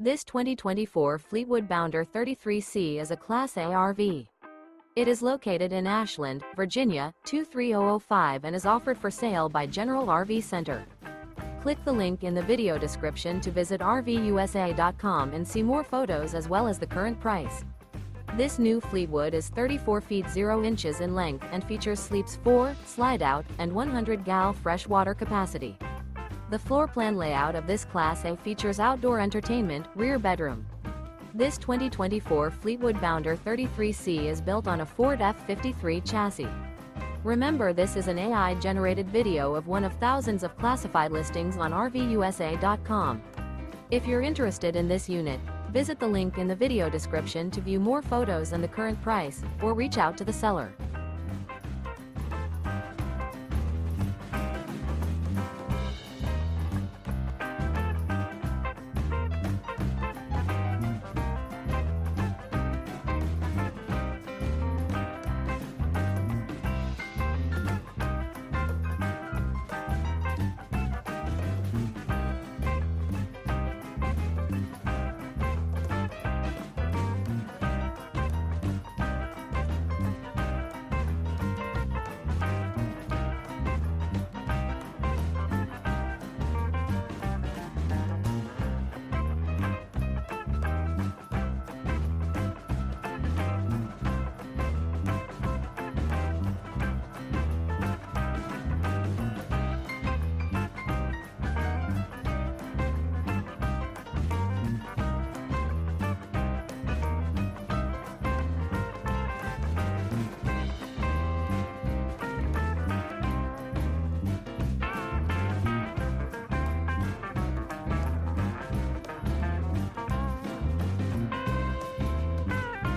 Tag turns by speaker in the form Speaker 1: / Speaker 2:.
Speaker 1: This 2024 Fleetwood Bounder 33C is a Class A RV. It is located in Ashland, Virginia, 23005 and is offered for sale by General RV Center. Click the link in the video description to visit RVUSA.com and see more photos as well as the current price. This new Fleetwood is 34 feet 0 inches in length and features sleeps 4, Slideout, and 100 gal freshwater capacity. The floor plan layout of this Class A features outdoor entertainment, rear bedroom. This 2024 Fleetwood Bounder 33C is built on a Ford F-53 chassis. Remember, this is an AI-generated video of one of thousands of classified listings on RVUSA.com. If you're interested in this unit, visit the link in the video description to view more photos and the current price, or reach out to the seller.